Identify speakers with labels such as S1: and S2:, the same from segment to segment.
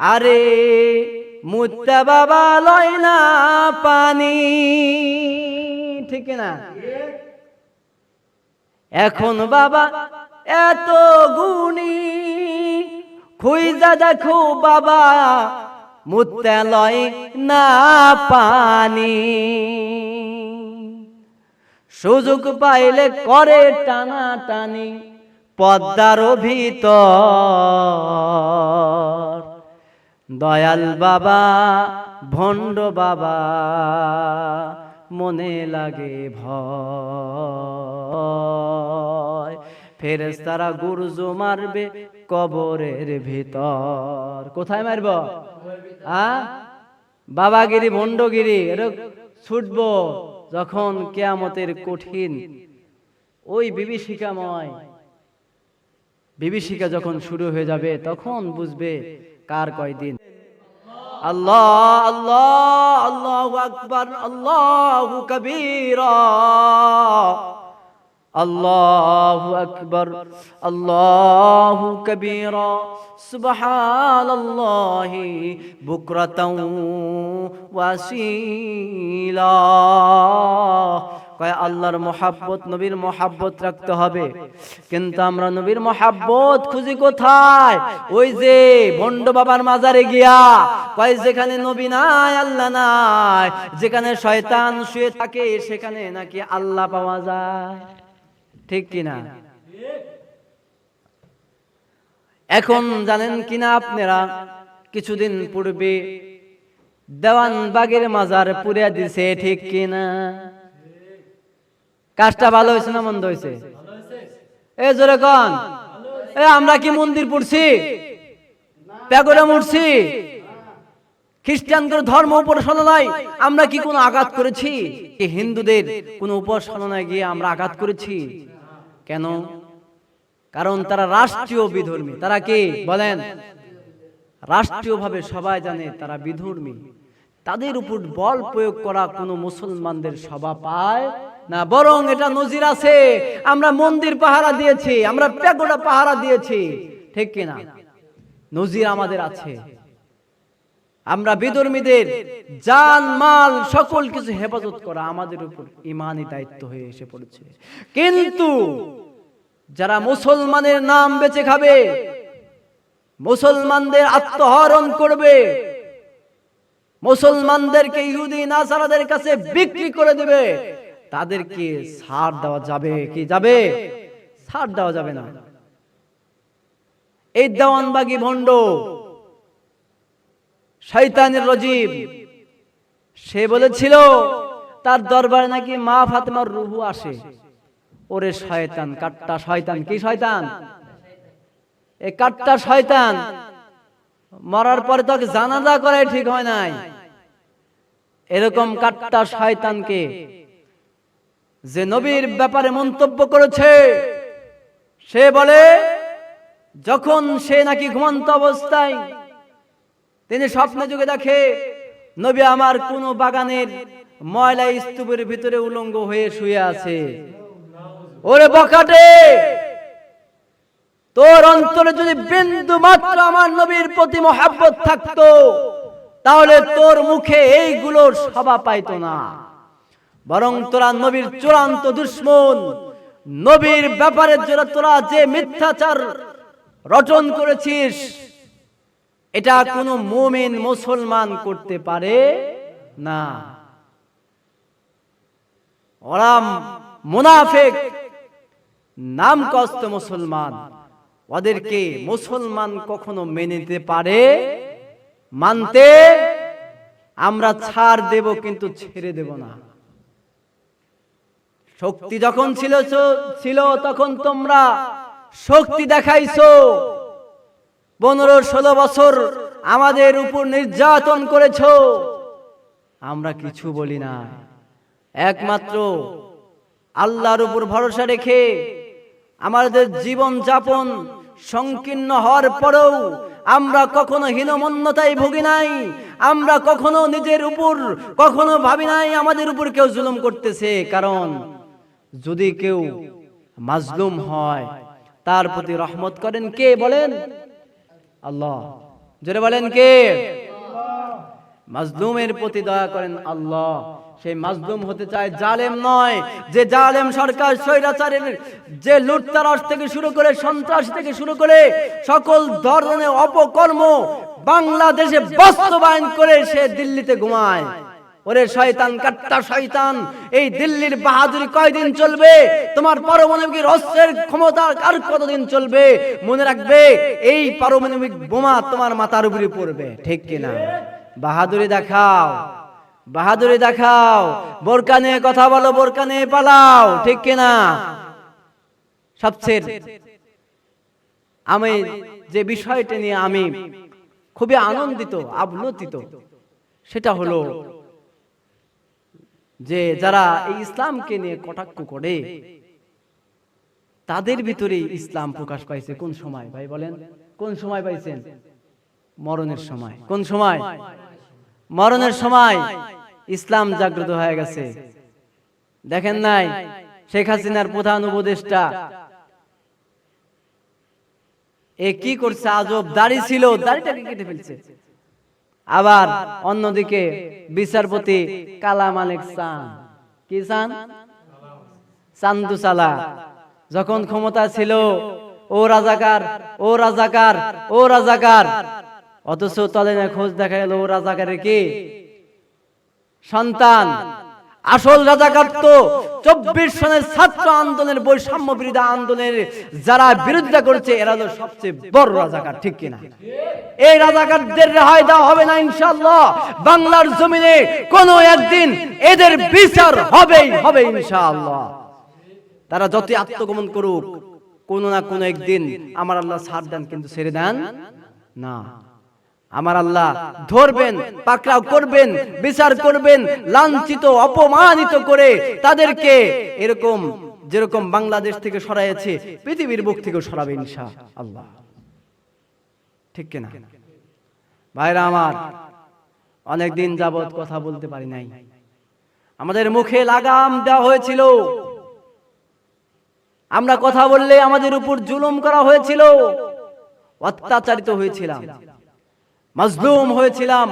S1: আরে মুত্তা বাবা লয় না পানি, ঠিক না? এখন বাবা এত গুণী, খুঁজা দেখো বাবা মুত্তা লয় না পানি। সুযোগ পাইলে করে টানা টানি পদ্মার ভিতর। দয়াল বাবা ভণ্ড বাবা মনে লাগে ভয়, ফেরেশতারা গুরজু মারবে কবরের ভিতর। কোথায় মারব? বাবাগিরি ভণ্ডগিরি ছুটবো যখন কিয়ামতের কঠিন ওই বিভীষিকা যখন শুরু হয়ে যাবে, তখন বুঝবে কার কয়দিন। আল্লাহ আল্লাহ আল্লাহু আকবার, আল্লাহু কবীরা, আল্লাহু আকবার আল্লাহু কবীরা, সুবহানাল্লাহি বুকরাতাও ওয়াসিলা। কয় আল্লাহর মহাব্বত, নবীর মহাব্বত রাখতে হবে। কিন্তু আমরা নবীর মহাব্বত খুঁজি কোথায়? ওই যে ভণ্ড বাবার মাজারে গিয়া। কয় যেখানে নবী নাই, আল্লাহ নাই, যেখানে শয়তান শুয়ে থাকে সেখানে নাকি আল্লাহ পাওয়া যায়, ঠিক কিনা? এখন জানেন কিনা আপনারা, কিছুদিন পূর্বে দেওয়ানবাগের মাজার পুড়িয়ে দিছে, ঠিক কিনা? কাজটা ভালো হয়েছে না মন্দ হয়েছে? এ জোরে কোন। আমরা কি মন্দির পড়ছি, প্যাগোডা মুড়ছি, খ্রিস্টানদের ধর্ম উপাসনায় আমরা কি কোনো আঘাত করেছি? হিন্দুদের কোন উপাসনায় গিয়ে আমরা আঘাত করেছি কেন? কারণ তারা রাষ্ট্রীয় বিধর্মী। তারা কি বলেন? রাষ্ট্রীয়ভাবে সবাই জানে তারা বিধর্মী। তাদের উপর বল প্রয়োগ করা কোনো মুসলমানদের শোভা পায় না, বরং এটা নজির আছে। আমরা মন্দির পাহারা দিয়েছি, আমরা প্যাগোডা পাহারা দিয়েছি, ঠিক কিনা? নজির আমাদের আছে। আমরা বিধর্মীদের জান মাল সকল কিছু হেফাজত করা আমাদের উপর ঈমানি দায়িত্ব হয়ে এসে পড়েছে। কিন্তু যারা মুসলমানের নাম বেঁচে খাবে, মুসলমানদের আত্মহরণ করবে, মুসলমানদেরকে ইহুদি নাসারাদের কাছে বিক্রি করে দিবে, তাদেরকে ছাড় দেওয়া যাবে কি? যাবে? ছাড় দেওয়া যাবে না। এই দেওয়ানবাগী ভণ্ড শয়তানের রাজিম, সে বলেছিল তার দরবারে নাকি মা ফাতেমার রূহ আসে। ওরে শয়তান, কাট্টা শয়তান। কি শয়তান? এই কাট্টা শয়তান মরার পরে তাকে জানাজা করাই ঠিক হয় নাই। এরকম কাট্টা শয়তানকে যে নবীর ব্যাপারে মন্তব্য করেছে, সে বলে যখন সে নাকি ঘুমন্ত অবস্থায় তিনি স্বপ্নে যুগে দেখে নবী আমার কোন বাগানের ময়লা স্তূপের ভিতরে উলঙ্গ হয়ে শুয়ে আছে। ওরে বকাটে, তোর অন্তরে যদি বিন্দু মাত্র আমার নবীর প্রতি মহব্বত থাকতো, তাহলে তোর মুখে এইগুলোর শোভা পাইতো না। বরং তোরা নবীর চূড়ান্ত দুশমন। নবীর ব্যাপারে তোরা যে মিথ্যাচার রটন করেছিস, এটা কোনো মুমিন মুসলমান করতে পারে না। ওরা মুনাফিক, নাম কষ্ট মুসলমান, ওদেরকে মুসলমান কখনো মেনে নিতে পারে? মানতে আমরা ছাড় দেব, কিন্তু ছেড়ে দেব না। শক্তি যখন ছিল তখন তোমরা শক্তি দেখাইছো। 15-16 বছর আমাদের উপর নির্যাতন করেছো, আমরা কিছু বলি না। একমাত্র আল্লাহর উপর ভরসা রেখে আমাদের জীবন যাপন সংকীর্ণ হওয়ার পরেও আমরা কখনো হীনমন্যতায় ভুগি নাই। আমরা কখনো নিজের উপর কখনো ভাবি নাই আমাদের উপর কেউ জুলুম করতেছে। কারণ যদি কেউ মাজলুম হয়, তার প্রতি রহমত করেন কে? বলেন আল্লাহ। জোরে বলেন কে? মাজলুমের প্রতি দয়া করেন আল্লাহ। সেই মাজলুম হতে চায়, জালেম নয়। যে জালেম সরকার, স্বৈরাচারের যে লুটতরাজ থেকে শুরু করে, সন্ত্রাস থেকে শুরু করে সকল ধরনের অপকর্ম বাংলাদেশে বাস্তবায়ন করে সে দিল্লিতে ঘুমায়। ওরে শয়তান, কাট্টা শয়তান, এই দিল্লির বাহাদুরি কয়দিন চলবে? তোমার পারমাণবিক অস্ত্রের ক্ষমতা আর কতদিন চলবে? মনে রাখবে, এই পারমাণবিক বোমা তোমার মাথার উপরে পড়বে, ঠিক কিনা? বাহাদুরি দেখাও, বাহাদুরি দেখাও, বোরকা নিয়ে কথা বলো, বোরকা নিয়ে পালাও, ঠিক কিনা? সবচেয়ে আমি যে বিষয়টা নিয়ে আমি খুবই আনন্দিত, আপ্লুত, সেটা হলো যে যারা এই ইসলামকে নিয়ে কটাক্ষ করে তাদের ভিতরে ইসলাম প্রকাশ পাইছে কোন সময়? ভাই বলেন, কোন সময় পাইছেন? মরণের সময়। কোন সময়? মরণের সময় ইসলাম জাগ্রত হয়ে গেছে। দেখেন নাই শেখ হাসিনার প্রধান উপদেষ্টা কি করছে? আজব, দাড়ি ছিল, দাড়িটাকে কেটে ফেলছে। আবার অন্যদিকে বিচারপতি কালা মালিক চান, কি চান? চান্দু সালা যখন ক্ষমতা ছিল, ও রাজাকার, ও রাজাকার, ও রাজাকার, অথচ তলে না খোঁজ দেখা গেল ও রাজাকারের কি সন্তান। আসল রাজাকার তো 24 সনের ছাত্র আন্দোলনের, বৈষম্য বিরোধী আন্দোলনের যারা বিরোধিতা করছে, এরা হলো সবচেয়ে বড় রাজাকার, ঠিক কিনা? এই রাজাকারদের রেহাই দেওয়া হবে না ইনশাআল্লাহ। বাংলার জমিনে কোনো একদিন এদের বিচার হবেই হবে ইনশাআল্লাহ। তারা যত আত্মগোপন করুক, কোনো না কোনো একদিন আমার আল্লাহ ছাড় দেন, কিন্তু ছেড়ে দেন না। আমার আল্লাহ ধরবেন, পাকড়াও করবেন, বিচার করবেন, লাঞ্ছিত অপমানিত করে তাদেরকে এরকম যেরকম বাংলাদেশ থেকে সরাইছে, পৃথিবীর বুক থেকে সরাবে ইনশাআল্লাহ, ঠিক কিনা? ভাইরা আমার, অনেকদিন যাবত কথা বলতে পারি নাই। আমাদের মুখে লাগাম দেওয়া হয়েছিল, আমরা কথা বললে আমাদের উপর জুলুম করা হয়েছিল, অত্যাচারিত হয়েছিলাম, মাজলুম হয়েছিলাম।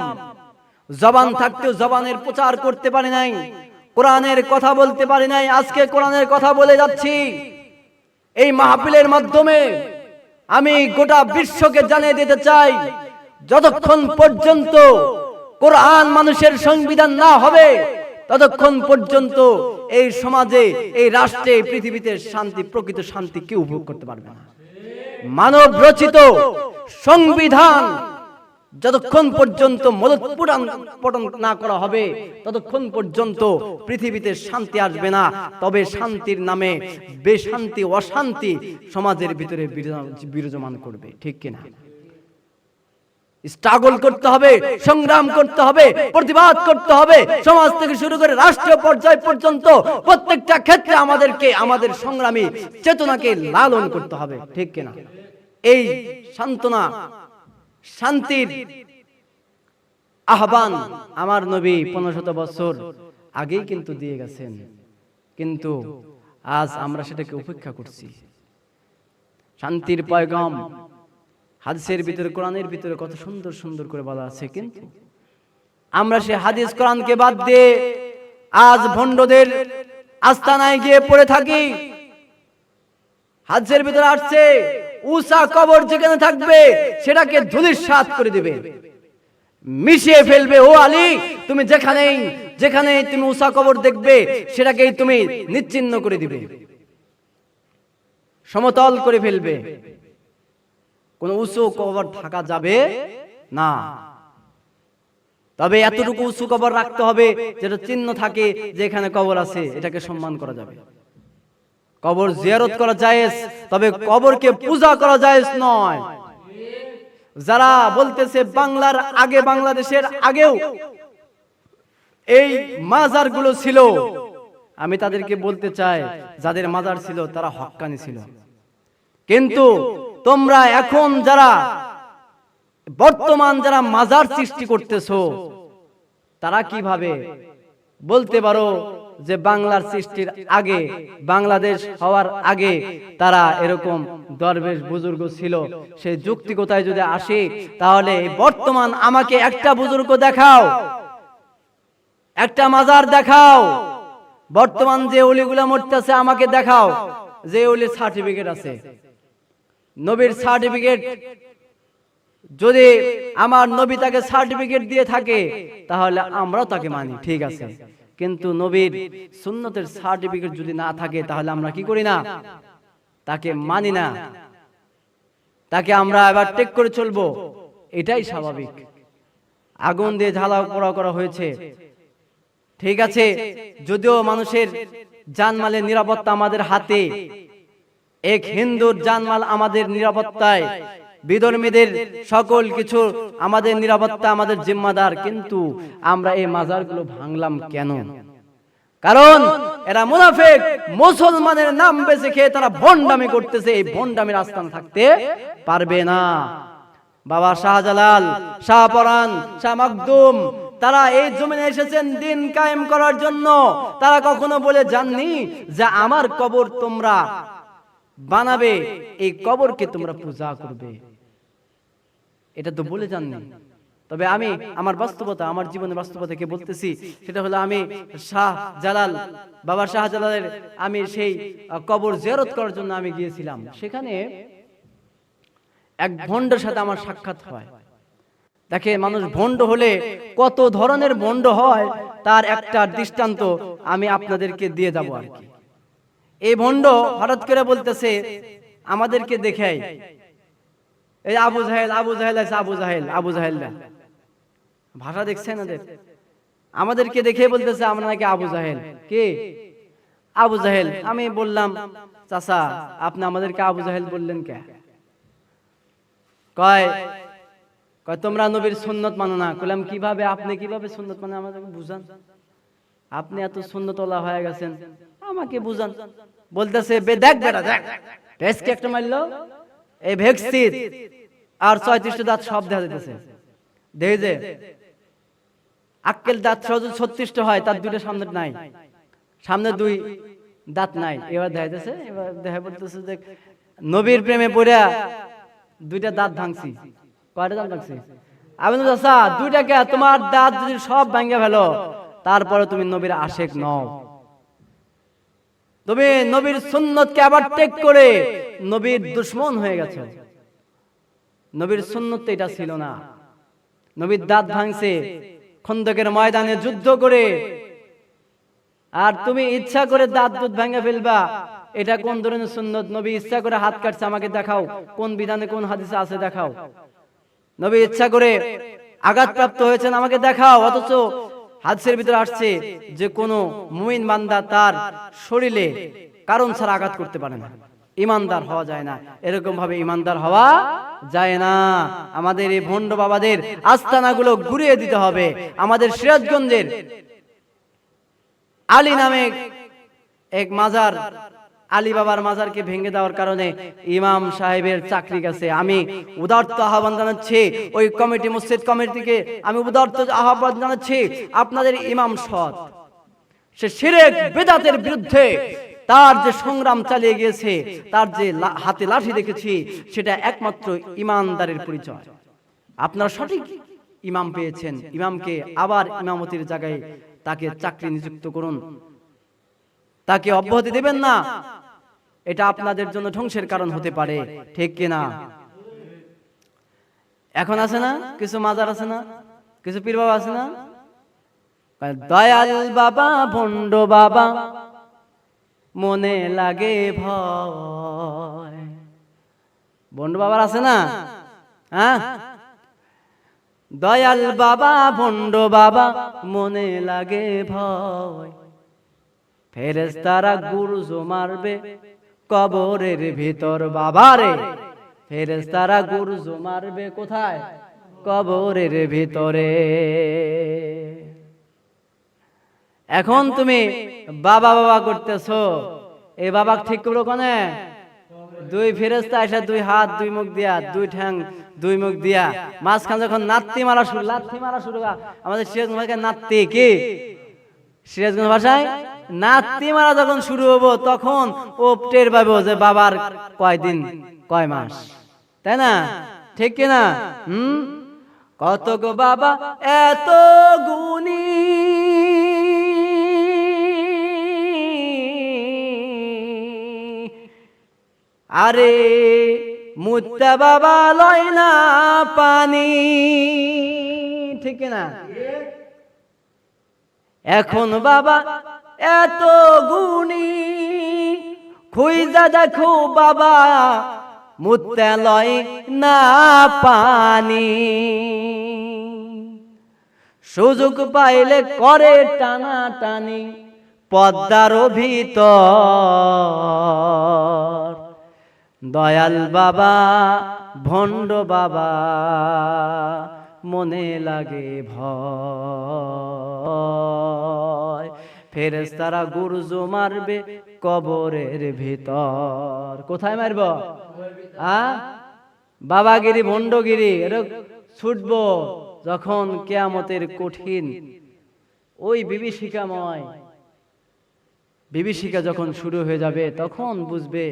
S1: জবান থাকতেও জবানের প্রচার করতে পারি নাই, কোরআনের কথা বলতে পারি নাই। আজকে কোরআনের কথা বলে যাচ্ছি। এই মাহফিলের মাধ্যমে আমি গোটা বিশ্বকে জানিয়ে দিতে চাই, যতক্ষণ পর্যন্ত কোরআন মানুষের সংবিধান না হবে, ততক্ষণ পর্যন্ত এই সমাজে, এই রাষ্ট্রে, পৃথিবীতে শান্তি, প্রকৃত শান্তি কেউ উপভোগ করতে পারবে না। মানব রচিত সংবিধান যতক্ষণ পর্যন্ত মূলোৎপাটন না করা হবে, ততক্ষণ পর্যন্ত পৃথিবীতে শান্তি আসবে না। তবে শান্তির নামে বেশান্তি, অশান্তি সমাজের ভিতরে বিরাজমান করবে, ঠিক কিনা? স্ট্রাগল করতে হবে, সংগ্রাম করতে হবে, প্রতিবাদ করতে হবে। সমাজ থেকে শুরু করে রাষ্ট্রীয় পর্যায় পর্যন্ত প্রত্যেকটা ক্ষেত্রে আমাদেরকে আমাদের সংগ্রামী চেতনাকে লালন করতে হবে, ঠিক কিনা? এই সান্ত্বনা, শান্তির আহ্বান আমার নবী 1500 বছর আগেই কিন্তু দিয়ে গেছেন, কিন্তু আজ আমরা সেটাকে উপেক্ষা করছি। শান্তির পয়গাম হাদিসের ভিতরে, কোরআনের ভিতরে কত সুন্দর সুন্দর করে বলা আছে, কিন্তু আমরা সে হাদিস কোরআনকে বাদ দিয়ে আজ ভণ্ডদের আস্তানায় গিয়ে পড়ে থাকি। হাদিসের ভিতরে আসছে, উসা কবর যেখানে থাকবে সেটাকে ধূলিসাৎ করে দিবে, মিশিয়ে ফেলবে। ও আলী, তুমি যেখানে তুমি উসা কবর দেখবে সেটাকেই তুমি নিশ্চিহ্ন করে দিবে, সমতল করে ফেলবে। কোন উঁচু কবর থাকা যাবে না। তবে এতটুকু উঁচু কবর রাখতে হবে যেটা চিহ্ন থাকে যে এখানে কবর আছে, এটাকে সম্মান করা যাবে। কবর জিয়ারত করা জায়েজ, তবে কবরকে পূজা করা জায়েজ নয়। যারা বলতেছে বাংলার আগে, বাংলাদেশের আগেও এই মাজারগুলো ছিল, আমি তাদেরকে বলতে চাই, যাদের মাজার ছিল তারা হক্কানি ছিল। কিন্তু তোমরা এখন যারা বর্তমান যারা মাজার সৃষ্টি করতেছো, তারা কিভাবে বলতে পারো যে বাংলার সৃষ্টির আগে, বাংলাদেশ হওয়ার আগে তারা এরকম দরবেশ বুজুর্গ ছিল, সেই যুক্তিকতায় যদি আসে, তাহলে বর্তমান আমাকে একটা বুজুর্গ দেখাও, একটা মাজার দেখাও, বর্তমান যে ওলিগুলা মরতেছে আমাকে দেখাও যে ওলির সার্টিফিকেট আছে। নবীর সার্টিফিকেট যদি আমার নবী তাকে সার্টিফিকেট দিয়ে থাকে, তাহলে আমরাও তাকে মানি, ঠিক আছে। কিন্তু নবীর সুন্নতের সার্টিফিকেট যদি না থাকে, তাহলে আমরা কি করি না? তাকে মানি না, তাকে আমরা এবার টেক করে চলবো, এটাই স্বাভাবিক। আগুন দিয়ে ঝালাও পোড়া করা হয়েছে, ঠিক আছে, যদিও মানুষের জানমালের নিরাপত্তা আমাদের হাতে, এক হিন্দুর জানমাল আমাদের নিরাপত্তায়, বিধর্মীদের সকল কিছু আমাদের নিরাপত্তা, আমাদের জিম্মাদার, কিন্তু আমরা এই মাজারগুলো ভাঙলাম কেন? কারণ এরা মুনাফিক, মুসলমানের নাম বেঁচে খেয়ে তারা ভণ্ডামি করতেছে, এই ভণ্ডামির আস্থান থাকতে পারবে না। বাবা শাহজালাল, শাহপরান, শাহ মাকদুম, তারা এই জমিনে এসেছেন দিন কায়েম করার জন্য। তারা কখনো বলে যাননি যে আমার কবর তোমরা বানাবে, এই কবরকে তোমরা পূজা করবে, এটা তো বলে যাননি। তবে আমি আমার বাস্তবতা, আমার জীবনের বাস্তবতাকে বলতেছি, সেটা হলো আমি শাহজালাল, বাবা শাহজালালের আমি সেই কবর জিয়ারত করার জন্য আমি গিয়েছিলাম। সেখানে এক ভণ্ডের সাথে আমার সাক্ষাৎ হয়। দেখে মানুষ ভণ্ড হলে কত ধরনের ভণ্ড হয়, তার একটা দৃষ্টান্ত আমি আপনাদেরকে দিয়ে যাব আর কি। এই ভণ্ড হঠাৎ করে বলতেছে আমাদেরকে দেখে, এই আবু জাহেল, আবু জাহেল আছে, আবু জাহেল, আবু জাহেল, ভাষা দেখছেন ওদের, আমাদেরকে দেখে বলতেছে আমরা নাকি আবু জাহেল। কে আবু জাহেল? আমি বললাম চাচা আপনি আমাদেরকে আবু জাহেল বললেন কে? কয় তোমরা নবীর সুন্নত মানো না। কইলাম কিভাবে? আপনি কিভাবে সুন্নত মানে আমাদেরকে বুঝান, আপনি এত সুন্নতওয়ালা হয়ে গেছেন, আমাকে বুঝান। বলতেছে দেখ বেটা দেখ, টেস্টকে একটা মারলো, এই ভ্যাকসিন আর 34টা দাঁত সব দেখা যাইতেছে। দেখে যে আক্কেল দাঁত 36টা হয়, তার দুইটা সামনে নাই, সামনে দুই দাঁত নাই। এবার দেখা যাচ্ছে, এবার দেখা বলতেছে যে নবীর প্রেমে পড়া দুইটা দাঁত ভাঙছি। কয়টা দাঁত ভাঙছি? আমি চাচা দুইটা কে? তোমার দাঁত যদি সব ভাঙে ফেলো, তারপরে তুমি নবীর আশেক নও। তুমি নবীর সুন্নতকে আবার টেক করে নবীর দুশমন হয়ে গেছো। নবীর সুন্নত এটা ছিল না। নবীর দাঁত ভাঙছে খন্দকের ময়দানে যুদ্ধ করে, আর তুমি ইচ্ছা করে দাঁত দুধ ভেঙে ফেলবা, এটা কোন ধরনের সুন্নত? নবী ইচ্ছা করে হাত কাটছে, আমাকে দেখাও কোন বিধানে, কোন হাদিসে আছে দেখাও। নবী ইচ্ছা করে আঘাতপ্রাপ্ত হয়েছেন, আমাকে দেখাও। অথচ হাদিসের ভিতরে আসছে যে কোন মুমিন বান্দা তার শরীরে কারণ ছাড়া আঘাত করতে পারে না, ইমানদার হওয়া যায় না। এরকম ভাবে ইমানদার হওয়া যায় না। আমাদের এই ভণ্ড বাবাদের আস্তানাগুলো ঘুরিয়ে দিতে হবে। আমাদের সিরাজগঞ্জের আলী নামে এক মাজার, আলী বাবার মাজারকে ভেঙে দেওয়ার কারণে ইমাম সাহেবের চাকরি গেছে। আমি উদারত আহ্বান জানাচ্ছি ওই কমিটি, মসজিদ কমিটিকে আমি উদারত আহ্বান জানাচ্ছি, আপনাদের ইমাম সৎ, সে শিরক বিদআতের বিরুদ্ধে তার যে সংগ্রাম চালিয়ে গিয়েছে, তার যে হাতে লাঠি দেখেছি, সেটা একমাত্র ইমানদারের পরিচয়। আপনারা সঠিক ইমাম পেয়েছেন, ইমামকে আবার ইমামতির জায়গায় তাকে চাকরি নিযুক্ত করুন, তাকে অব্যাহতি দেবেন না। এটা আপনাদের জন্য ধ্বংসের কারণ হতে পারে, ঠিক কিনা? এখন আছে না কিছু মাজার, আছে না কিছু পীর বাবা, আছে না দয়াল বাবা, ভণ্ড বাবা, মনে লাগে ভয়। ভণ্ড বাবার আছে না? হ্যাঁ, দয়াল বাবা, ভণ্ড বাবা, মনে লাগে ভয়। ফেরেশতারা গুরজো মারবে কবরের ভিতর, বাবারে ফেরেশতারা গুরজো মারবে কোথায়? কবরের ভিতরে। এখন তুমি বাবা বাবা করতেছো, এই বাবা ঠিক করো কোনে? দুই ফেরেশতা এসে দুই হাত দুই মুখ দিয়া, দুই ঠ্যাং দুই মুখ দিয়া, মাঝখানে যখন লাথি মারা শুরু, আমাদের শেখ ভাইকে নাত্তি কি সিরাজগঞ্জ ভাষায় নাতি মারা যখন শুরু হবো তখন ও টের পাবো যে বাবার কয়দিন কয় মাস, তাই না? ঠিক কিনা? কত গো বাবা এত গুণী, আরে মুত্তা বাবা লয় না পানি, ঠিক না? এখন বাবা এত গুণী, খুঁজা দেখো বাবা মুত্তা লয় না পানি, সুযোগ পাইলে করে টানা টানি পদ্মার ভিতর, দয়াল বাবা ভণ্ড বাবা মনে লাগে ভয়, ফেরেশতারা গুরজো মারবে কবরের ভিতর। কোথায় মারব? বাবাগিরি ভণ্ডগিরি ছুটবো যখন কিয়ামতের কঠিন ওই বিভীষিকা যখন শুরু হয়ে যাবে তখন বুঝবে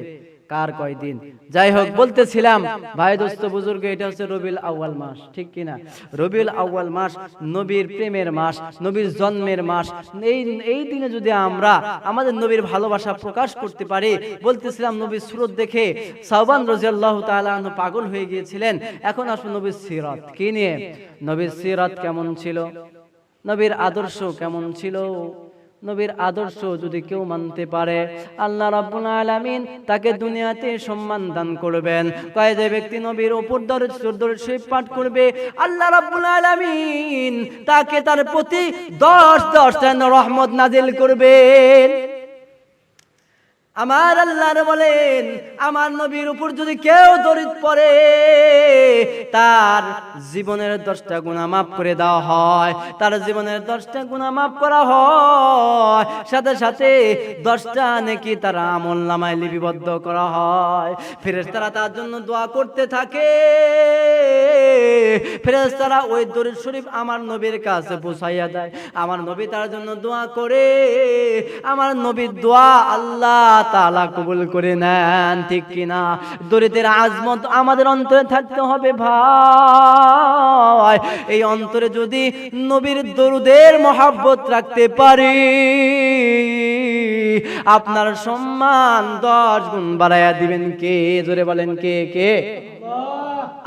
S1: কার কয়দিন। যাই হোক, বলতেছিলাম ভাই দোস্ত বুজুর্গ, এটা হচ্ছে রবিউল আউয়াল মাস, ঠিক কিনা? রবিউল আউয়াল মাস নবীর প্রেমের মাস, নবীর জন্মের মাস। এই দিনে যদি আমরা আমাদের নবীর ভালোবাসা প্রকাশ করতে পারি, বলতেছিলাম নবীর সুরত দেখে সাওবান রাদিয়াল্লাহু তাআলা আনহু পাগল হয়ে গিয়েছিলেন। এখন আসুন নবীর সিরাত কি নিয়ে। নবীর সিরাত কেমন ছিল, নবীর আদর্শ কেমন ছিল, নবীর আদর্শ যদি কেউ মানতে পারে আল্লাহ রাব্বুল আলামিন তাকে দুনিয়াতে সম্মান দান করবেন। কয় যে ব্যক্তি নবীর উপর দরুদ শরীফ পাঠ করবে আল্লাহ রাব্বুল আলামিন তাকে তার প্রতি 10টা রহমত নাজিল করবেন। আমার আল্লাহ বলেন আমার নবীর উপর যদি কেউ দরুদ পড়ে তার জীবনের 10টা গুনাহ মাফ করে দেওয়া হয়, তার জীবনের 10টা গুনাহ মাফ করা হয়, সাথে সাথে 10টা নেকি তার আমলনামায় লিপিবদ্ধ করা হয়। ফেরেশতারা তার জন্য দোয়া করতে থাকে, ফেরেশতারা ওই দরুদ শরীফ আমার নবীর কাছে পৌঁছাইয়া দেয়, আমার নবী তার জন্য দোয়া করে, আমার নবীর দোয়া আল্লাহ তাআলা কবুল করে নেন, ঠিক কিনা? দরুদের আজমত আমাদের অন্তরে থাকতে হবে ভাই। এই অন্তরে যদি নবীর দরুদের মহব্বত রাখতে পারি আপনার সম্মান 10 গুণ বাড়াইয়া দিবেন কে? জোরে বলেন কে? কে?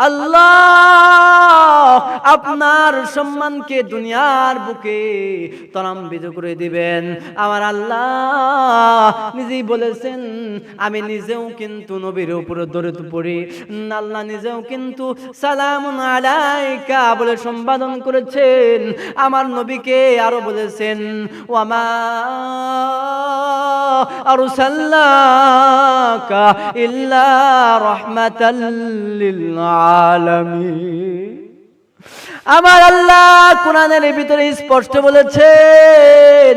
S1: আল্লাহ আপনার সম্মানকে দুনিয়ার বুকে তরাম্বিত করে দিবেন। আমার আল্লাহ নিজেই বলেছেন আমি নিজেও কিন্তু নবীর উপর দরুদ পড়ি, আল্লাহ নিজেও কিন্তু সালামুন আলাইকা বলে সম্বোধন করেছেন। আমার নবীকে আরো বলেছেন ওয়ামা আরসালনাকা ইল্লা রাহমাতাল লিল আলামিন। আমার আল্লাহ কোরআনের ভিতরে স্পষ্ট বলেছেন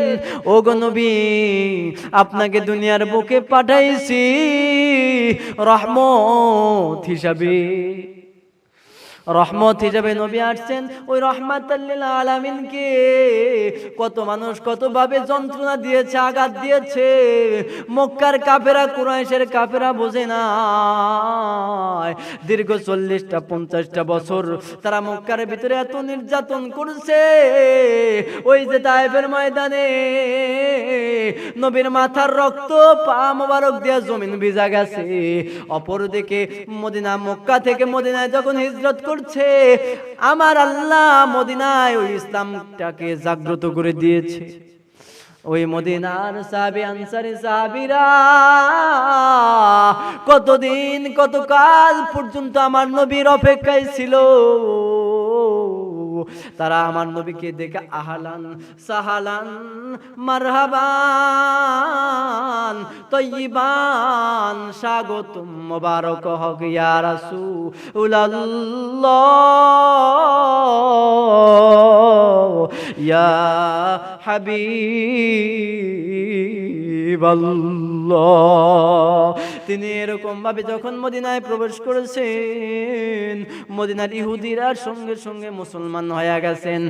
S1: ওগো নবী আপনাকে দুনিয়ার বুকে পাঠাইছি রহমত হিসাবে। রহমত হিসাবে নবী আসছেন, ওই রহমাতাল লিল আলামিনকে কত মানুষ কতভাবে যন্ত্রণা দিয়েছে, আঘাত দিয়েছে। মক্কার কাফেরা কুরাইশের কাফেরা বোঝে না, দীর্ঘ 40টা 50টা বছর তারা মক্কার ভিতরে এত নির্যাতন করছে। ওই যে তায়েফের ময়দানে নবীর মাথার রক্ত পা মোবারক দিয়ে জমিন ভিজা গেছে। অপরদিকে মদিনা, মক্কা থেকে মদিনায় যখন হিজরত করছে আমার আল্লাহ মদিনায় ওই ইসলামটাকে জাগ্রত করে দিয়েছে। ওই মদিনার সাহাবী আনসারী সাহাবীরা কতদিন কত কাল পর্যন্ত আমার নবীর অপেক্ষায় ছিল। তারা আমার নবীকে দেখে আহলান সাহালান মারহাবান তয়্যিবান স্বাগতম মুবারক হোক ইয়া রাসূলুল্লাহ ইয়া হাবিবাল্লাহ তিনি এরকম ভাবে যখন মদিনায় প্রবেশ করেছেন, মদিনার ইহুদিরা সঙ্গে সঙ্গে মুসলমান হয়ে গেছেন।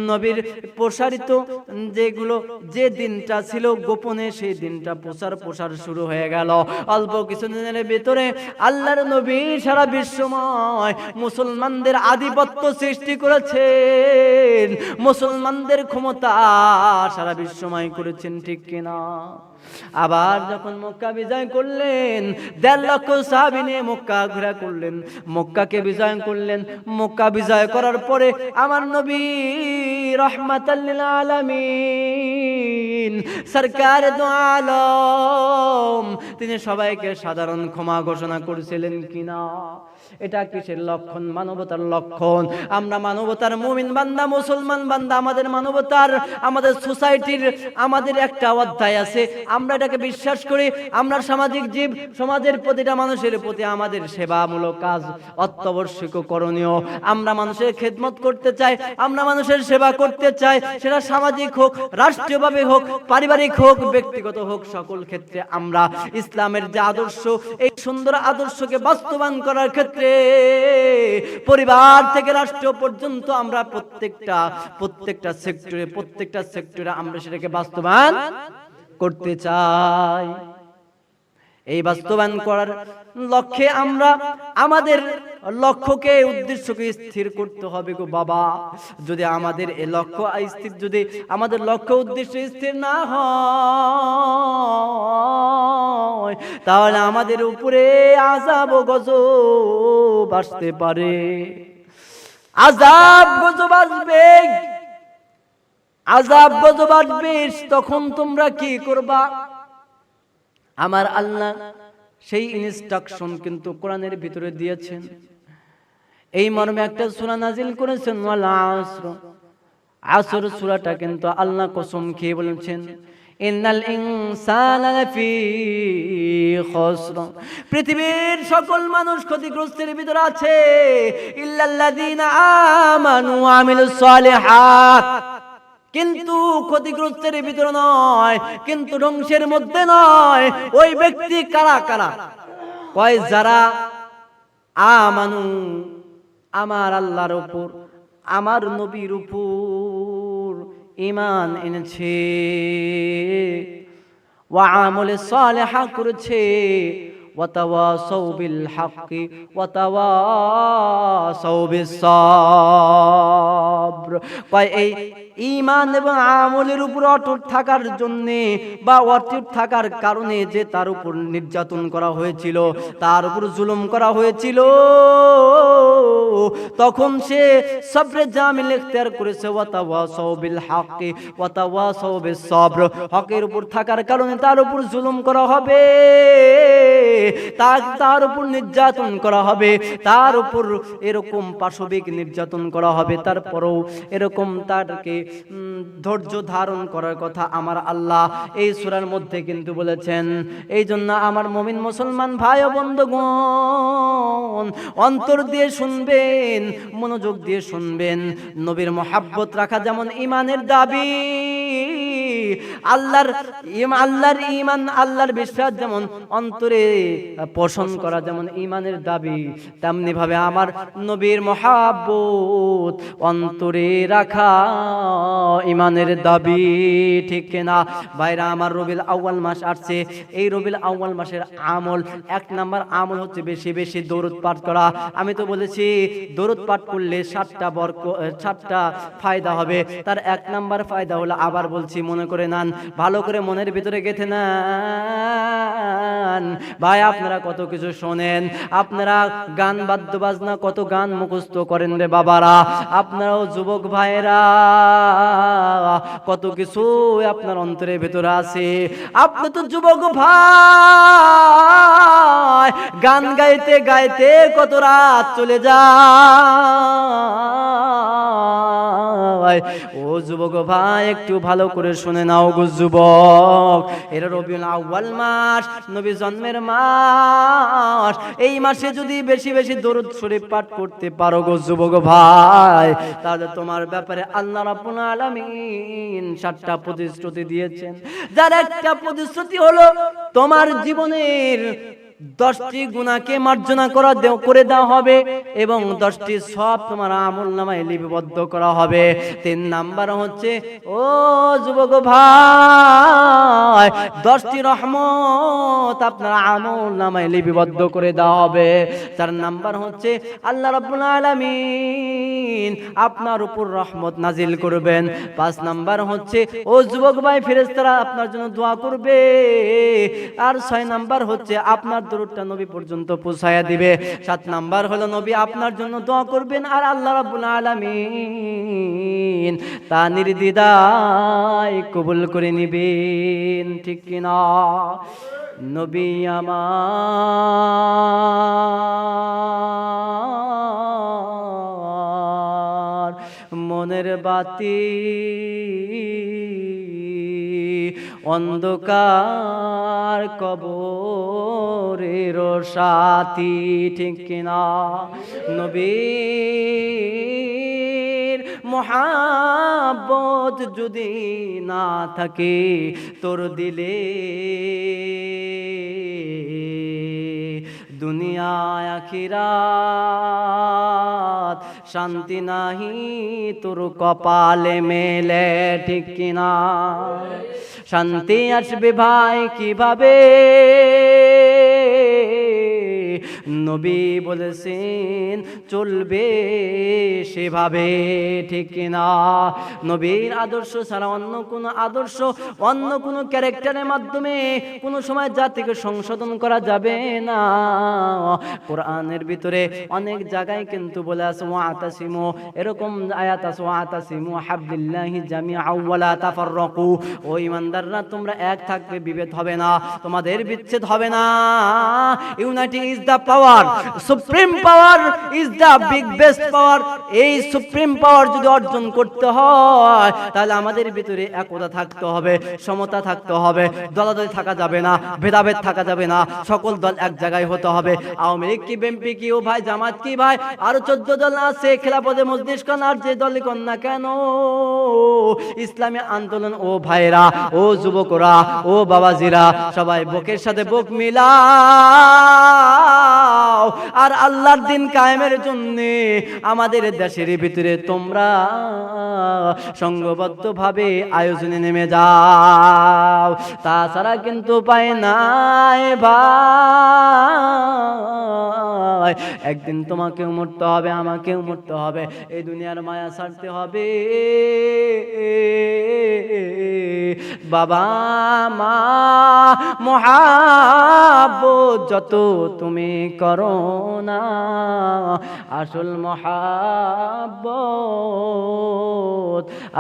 S1: নবীর প্রসারিত যেগুলো যে দিনটা ছিল গোপনে, সেই দিনটা প্রসার শুরু হয়ে গেল। অল্প কিছুদিনের ভিতরে আল্লাহর নবী সারা বিশ্বময় মুসলমানদের আধিপত্য সৃষ্টি করেছেন, মুসলমানদের ক্ষমতা সারা বিশ্বময় করেছেন, ঠিক কিনা? আবার যখন মক্কা বিজয় করলেন, 1.5 লক্ষ সাহাবী নিয়ে মক্কা ঘোরা করলেন, মক্কাকে বিজয় করলেন। মক্কা বিজয় করার পরে আমার নবী রাহমাতাল লিল আলামিন সরকারে দো আলম, তিনি সবাইকে সাধারণ ক্ষমা ঘোষণা করেছিলেন কিনা? এটা কিসের লক্ষণ? মানবতার লক্ষণ। আমরা মানবতার মুমিন বান্দা, মুসলমান বান্দা, আমাদের মানবতার, আমাদের সোসাইটির আমাদের একটা অধ্যায় আছে, আমরা এটাকে বিশ্বাস করি। আমরা সামাজিক জীব, সমাজের প্রতিটা মানুষের প্রতি আমাদের সেবামূলক কাজ অত্যাবশ্যক করণীয়। আমরা মানুষের খেদমত করতে চাই, আমরা মানুষের সেবা করতে চাই, সেটা সামাজিক হোক, রাষ্ট্রীয়ভাবে হোক, পারিবারিক হোক, ব্যক্তিগত হোক, সকল ক্ষেত্রে আমরা ইসলামের যে আদর্শ, এই সুন্দর আদর্শকে বাস্তবায়ন করার ক্ষেত্রে পরিবার থেকে রাষ্ট্র পর্যন্ত আমরা প্রত্যেকটা সেক্টরে আমরা সেটাকে বাস্তবায়ন করতে চাই। এই বাস্তবায়ন করার লক্ষ্যে আমরা আমাদের লক্ষ্যকে, উদ্দেশ্যকে স্থির করতে হবে গো বাবা। যদি আমাদের এই লক্ষ্য স্থির, যদি আমাদের লক্ষ্য উদ্দেশ্য স্থির না হয়, তাহলে আমাদের উপরে আযাব ও গজব আসতে পারে। আযাব গজব আসবে, আযাব গজব আসবে। তখন তোমরা কি করবা? আমার আল্লাহ সেই ইনস্ট্রাকশন কিন্তু কোরআনের ভিতরে দিয়েছেন। এই মর্মে একটা সূরা নাজিল করেছেন, ওয়াল আসর। আসর সূরাটা কিন্তু আল্লাহ কসম খেয়ে বলেছেন, ইন্নাল ইনসানা লাফি খুসর, পৃথিবীর সকল মানুষ ক্ষতিগ্রস্তের ভিতরে আছে, ইল্লাল্লাযীনা আমানু ওয়া আমিলুস সালিহাত। কিন্তু ক্ষতিগ্রস্তের ভিতরে নয়, কিন্তু ধ্বংসের মধ্যে নয়। ওই ব্যক্তি কারা কারা? কয় যারা আমানু, আমার আল্লাহর উপর, আমার নবীর উপর ঈমান এনেছে, ওয়া আমলে সালেহা করেছে, ওয়া তাওয়াসাউ বিল হাক্কি ওয়া তাওয়াসাউ বিস সাবর। কয় এই ঈমান এবং আমলের উপর অটুট থাকার জন্য বা অটুট থাকার কারণে যে তার উপর নির্যাতন করা হয়েছিল, তার উপর জুলুম করা হয়েছিল, তখন সে সবরে জামিল ইখতিয়ার করেছে, ওয়া তাওয়াসাউ বিল হাক্কি ওয়া তাওয়াসাউ বিস সাবর। হকের উপর থাকার কারণে তার উপর জুলুম করা হবে, তার উপর নির্যাতন করা হবে, তার উপর এরকম পাশবিক নির্যাতন করা হবে, তারপরেও এরকম তারকে ধৈর্য ধারণ করার কথা আমার আল্লাহ এই সূরার মধ্যে কিন্তু বলেছেন। এই জন্য আমার মুমিন মুসলমান ভাই ও বন্ধুগণ, অন্তর দিয়ে শুনবেন, মনোযোগ দিয়ে শুনবেন। নবীর মহব্বত রাখা যেমন ঈমানের দাবি, আল্লাহর ঈমান, আল্লাহর বিশ্বাস যেমন অন্তরে পোষণ করা যেমন ঈমানের দাবি, তেমনি ভাবে আমার নবীর মহব্বত অন্তরে রাখা ঈমানের দাবি, ঠিক না ভাইরা? আমার রবিউল আউয়াল মাস আসছে, এই রবিউল আউয়াল মাসের আমল, 1 নাম্বার আমল হচ্ছে বেশি বেশি দরুদ পাঠ করা। আমি তো বলেছি দরুদ পাঠ করলে 7টা ফায়দা হবে। তার 1 নাম্বার ফায়দা হলো, আবার বলছি মনে করে নেন, ভালো করে মনের ভিতরে গেঁথে নেন। ভাই আপনারা কত কিছু শোনেন, আপনারা গান বাদ্য বাজনা কত গান মুখস্থ করেন রে বাবারা, আপনারাও যুবক ভাইরা কত কিছু আপনার অন্তরের ভিতরে আছে। আপনি তো যুবক ভাই, গান গাইতে গাইতে কত রাত চলে যায়। ও যুবক ভাই একটু ভালো করে শুনে নাও গো যুবক, এরা রবিউল আউয়াল মাস, নবী জন্মের মাস। এই মাসে যদি বেশি বেশি দরুদ শরীফ পাঠ করতে পারো গো যুবক ভাই, তাহলে তোমার ব্যাপারে আল্লাহ রাব্বুল আলামিন 7টা প্রতিশ্রুতি দিয়েছেন। যার একটা প্রতিশ্রুতি হলো তোমার জীবনের 10টি গুনাহকে মার্জনা করে দেওয়া হবে এবং 10টি সওয়াব তোমার আমলনামায় লিপিবদ্ধ করা হবে। 3 নাম্বার হচ্ছে ও যুবক ভাই, 10টি রহমত আপনার আমলনামায় লিপিবদ্ধ করে দেওয়া হবে। 4 নাম্বার হচ্ছে আল্লাহ রাব্বুল আলামিন আপনার উপর রহমত নাজিল করবেন। 5 নাম্বার হচ্ছে ও যুবক ভাই, ফেরেশতারা আপনার জন্য দোয়া করবে। আর 6 নাম্বার হচ্ছে আপনার দরুদটা নবী পর্যন্ত পৌঁছায়া দিবে। 7 নাম্বার হলো নবী আপনার জন্য দোয়া করবেন আর আল্লাহ রাব্বুল আলামিন তা নির্দ্বিধায় কবুল করে নিবেন। ঠিক কিনা? নবী আমার মনের বাতি, অন্ধকার কবরের সাথী। ঠিক কিনা? নবীর মোহাব্বত যদি না থাকে তোর দিলে, দুনিয়া আখিরাত শান্তি নাহি তোর কপালে মেলে। ঠিক কিনা? শান্তি আসবে ভাই কিভাবে? নবী বলেছেন চলবে সেভাবে। ঠিক কিনা? নবীর আদর্শ ছাড়া অন্য কোনো আদর্শ, অন্য কোনো ক্যারেক্টারের মাধ্যমে কোনো সময় জাতিকে সংশোধন করা যাবে না। কোরআনের ভিতরে অনেক জায়গায় কিন্তু বলে আছে ওয়াতাসিমু, এরকম আয়াত আছে ওয়াতাসিমু হাবলিল্লাহি জামিআন ওয়া লা তাফাররাকু। ও ইমানদাররা, তোমরা এক থাকবে, বিভেদ হবে না, তোমাদের বিচ্ছেদ হবে না। Unity is the power, supreme power is the big best power. এই সুপ্রিম পাওয়ার যদি অর্জন করতে হয় তাহলে আমাদের ভিতরে একতা থাকতে হবে, সমতা থাকতে হবে, দলাদলি থাকা যাবে না, ভেদাভেদ থাকা যাবে না, সকল দল এক জায়গায় হতে হবে। আওয়ামী লীগ কি, বিএনপি কি, ও ভাই জামাত কি ভাই, আরো 14 দল আছে, খেলাফতে মজলিস কোন, আর যে দলই কোন না কেন, ইসলামী আন্দোলন, ও ভাইরা, ও যুবকরা, ও বাবাজিরা, সবাই বুকের সাথে বুক মিলাও আর আল্লাহর দিন কায়েমের জন্য আমাদের দেশের ভিতরে তোমরা সংঘবদ্ধ ভাবে আয়োজনে নেমে যাও। তাছাড়া কিন্তু পায় নাই ভাই, একদিন তোমাকেও মরতে হবে, আমাকেও মরতে হবে, এই দুনিয়ার মায়া ছাড়তে হবে। বাবা মা মহাব্বত যত তুমি করো না, আসল মহাব্বত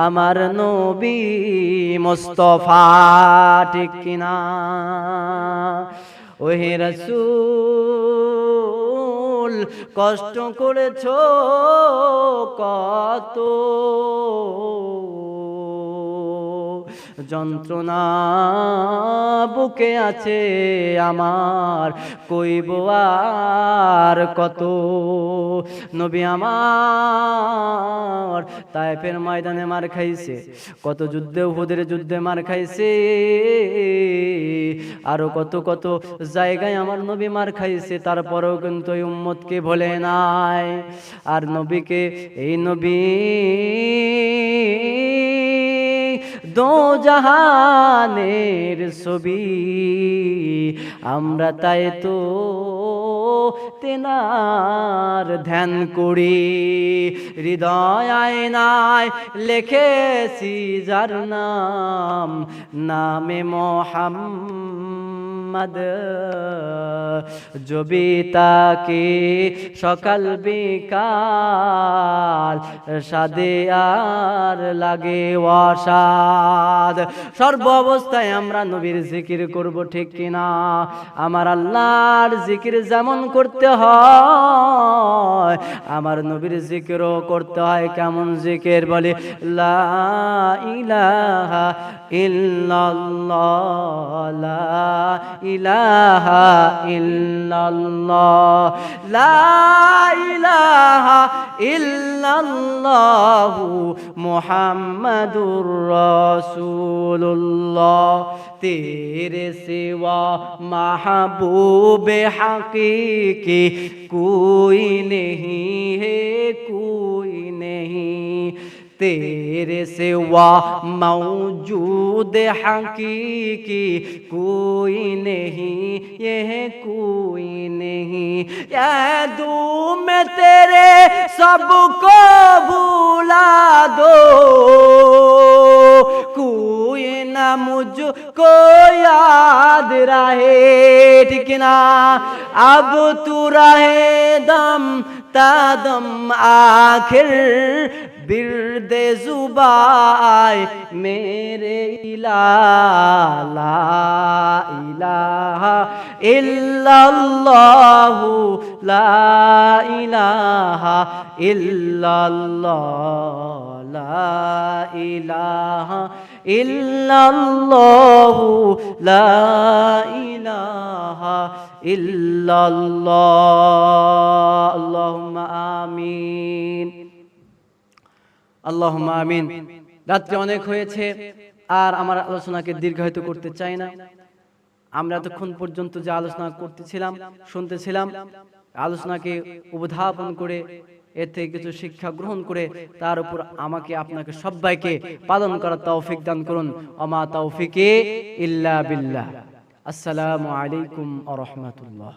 S1: আমার নবী মুস্তাফা। ঠিক কিনা? ওহে রাসূল, কষ্ট করেছো কত, যন্ত্রণা বুকে আছে আমার, কইব আর কত। নবী আমার তায়েফের ময়দানে মার খাইছে, কত যুদ্ধে, উহুদের যুদ্ধে মার খাইছে, আরো কত কত জায়গায় আমার নবী মার খাইছে, তারপরেও কিন্তু এই উম্মতকে ভোলে নাই। আর নবীকে, এই নবী দো জাহানের ছবি, আমরা তাই তো তেনার ধ্যান করি। হৃদয় আয়নায় লিখেছি যার নাম, নামে মোহাম্মদ, জবিতাকে সকাল বিকাল সাদে আর লাগে ওয়াসাদ। সর্ব অবস্থায় আমরা নবীর জিকির করব। ঠিক কিনা? আমার আল্লাহর জিকির যেমন করতে হয়, আমার নবীর জিকিরও করতে হয়। কেমন জিকির? বলে লা ইলাহা ইল্লাল্লাহ, লা ইলাহা ইল্লাল্লাহ লা ইলাহা ইল্লাল্লাহু মুহাম্মাদুর রাসূলুল্লাহ तेरे सिवा महबूब हकीकी कोई नहीं है कोई नहीं तेरे सिवा मौजूद हकीकी कोई नहीं यह कोई नहीं यादू में तेरे सबको भुला दो कोई ना मुझको याद रहे ठीक ना अब तू रहे दम तादम आखिर बिरदे जुबाए मेरे ला इलाहा इल्लल्लाहु ला इलाहा इल्लल्लाह ला इलाहा इल्लल्लाहु ला इलाहा इल्लल्लाह अल्लाहुम्मा आमीन আল্লাহুম্মা আমিন। রাত্রি অনেক হয়েছে আর আমার আলোচনাকে দীর্ঘায়িত করতে চাই না। আমরা এতক্ষণ পর্যন্ত যে আলোচনা করতেছিলাম শুনতেছিলাম আলোচনাকে উপধাপন করে এর থেকে কিছু শিক্ষা গ্রহণ করে তার উপর আমাকে আপনাকে সবাইকে পালন করার তৌফিক দান করুন। ওমা তৌফিকি ইল্লা বিল্লাহ। আসসালামু আলাইকুম ওয়া রাহমাতুল্লাহ।